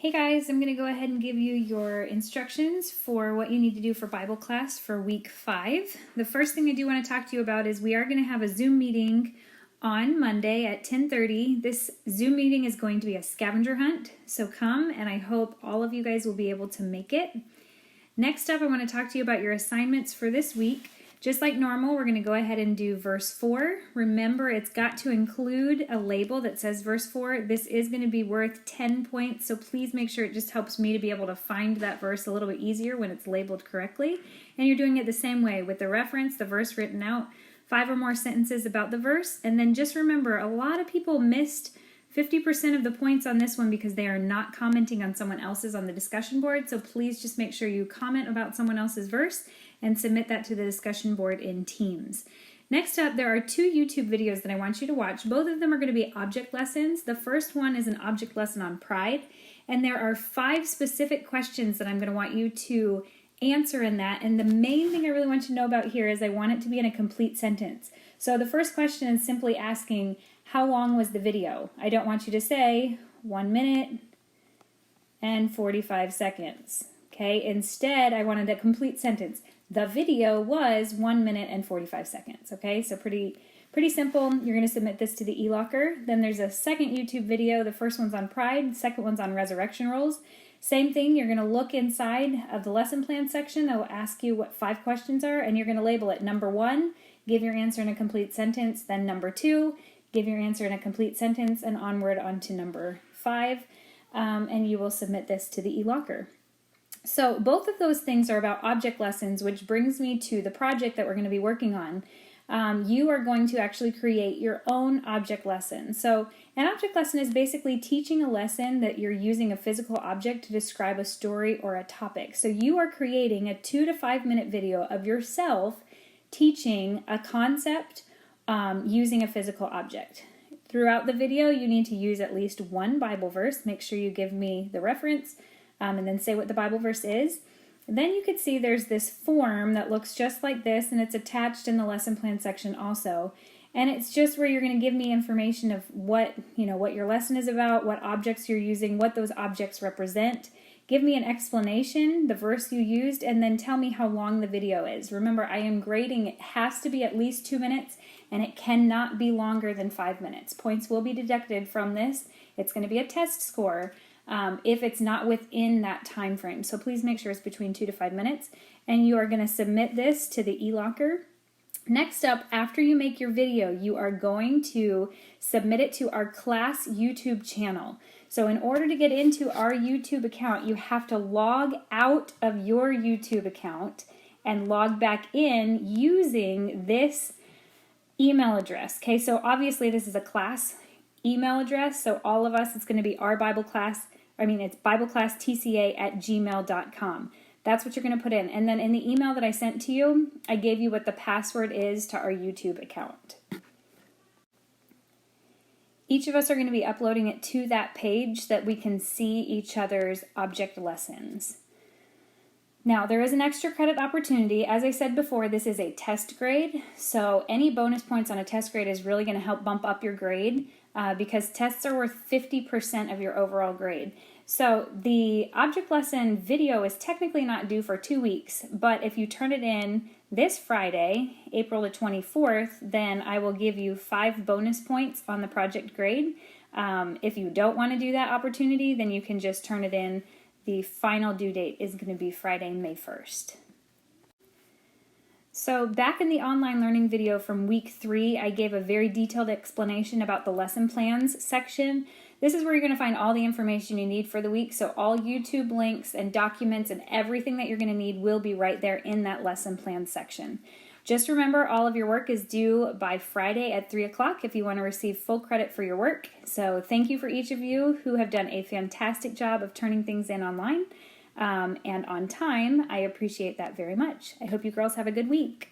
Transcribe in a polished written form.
Hey guys, I'm going to go ahead and give you your instructions for what you need to do for Bible class for week 5. The first thing I do want to talk to you about is we are going to have a Zoom meeting on Monday at 10:30. This Zoom meeting is going to be a scavenger hunt, so come and I hope all of you guys will be able to make it. Next up, I want to talk to you about your assignments for this week. Just like normal, we're going to go ahead and do verse 4. Remember, it's got to include a label that says verse 4. This is going to be worth 10 points, so please make sure it just helps me to be able to find that verse a little bit easier when it's labeled correctly. And you're doing it the same way with the reference, the verse written out, 5 or more sentences about the verse. And then just remember, a lot of people missed 50% of the points on this one because they are not commenting on someone else's on the discussion board. So please just make sure you comment about someone else's verse and submit that to the discussion board in Teams. Next up, there are 2 YouTube videos that I want you to watch. Both of them are going to be object lessons. The first one is an object lesson on pride, and there are 5 specific questions that I'm going to want you to answer in that. And the main thing I really want you to know about here is I want it to be in a complete sentence. So the first question is simply asking, how long was the video? I don't want you to say 1 minute and 45 seconds. Okay, instead I wanted a complete sentence. The video was 1 minute and 45 seconds. Okay, so pretty simple. You're going to submit this to the eLocker. Then there's a second YouTube video. The first one's on pride, the second one's on resurrection roles. Same thing, you're going to look inside of the lesson plan section. That will ask you what 5 questions are, and you're going to label it. Number 1, give your answer in a complete sentence. Then number 2, give your answer in a complete sentence, and onward on to number 5. And you will submit this to the eLocker. So both of those things are about object lessons, which brings me to the project that we're going to be working on. You are going to actually create your own object lesson. So an object lesson is basically teaching a lesson that you're using a physical object to describe a story or a topic. So you are creating a 2 to 5 minute video of yourself teaching a concept using a physical object. Throughout the video, you need to use at least one Bible verse. Make sure you give me the reference and then say what the Bible verse is. Then you could see there's this form that looks just like this, and it's attached in the lesson plan section also. And it's just where you're going to give me information of what your lesson is about, what objects you're using, what those objects represent. Give me an explanation, the verse you used, and then tell me how long the video is. Remember, I am grading. It has to be at least 2 minutes, and it cannot be longer than 5 minutes. Points will be deducted from this. It's going to be a test score if it's not within that time frame. So please make sure it's between 2 to 5 minutes, and you are going to submit this to the eLocker. Next up, after you make your video, you are going to submit it to our class YouTube channel. So in order to get into our YouTube account, you have to log out of your YouTube account and log back in using this email address. Okay, so obviously this is a class email address, so all of us, it's going to be our Bible class. It's bibleclasstca@gmail.com. That's what you're going to put in. And then in the email that I sent to you, I gave you what the password is to our YouTube account. Each of us are going to be uploading it to that page so that we can see each other's object lessons. Now, there is an extra credit opportunity. As I said before, this is a test grade, so any bonus points on a test grade is really going to help bump up your grade because tests are worth 50% of your overall grade. So the object lesson video is technically not due for 2 weeks, but if you turn it in this Friday, April the 24th, then I will give you 5 bonus points on the project grade. If you don't want to do that opportunity, then you can just turn it in. The final due date is going to be Friday, May 1st. So back in the online learning video from week 3, I gave a very detailed explanation about the lesson plans section. This is where you're going to find all the information you need for the week. So all YouTube links and documents and everything that you're going to need will be right there in that lesson plan section. Just remember, all of your work is due by Friday at 3 o'clock if you want to receive full credit for your work. So thank you for each of you who have done a fantastic job of turning things in online and on time. I appreciate that very much. I hope you girls have a good week.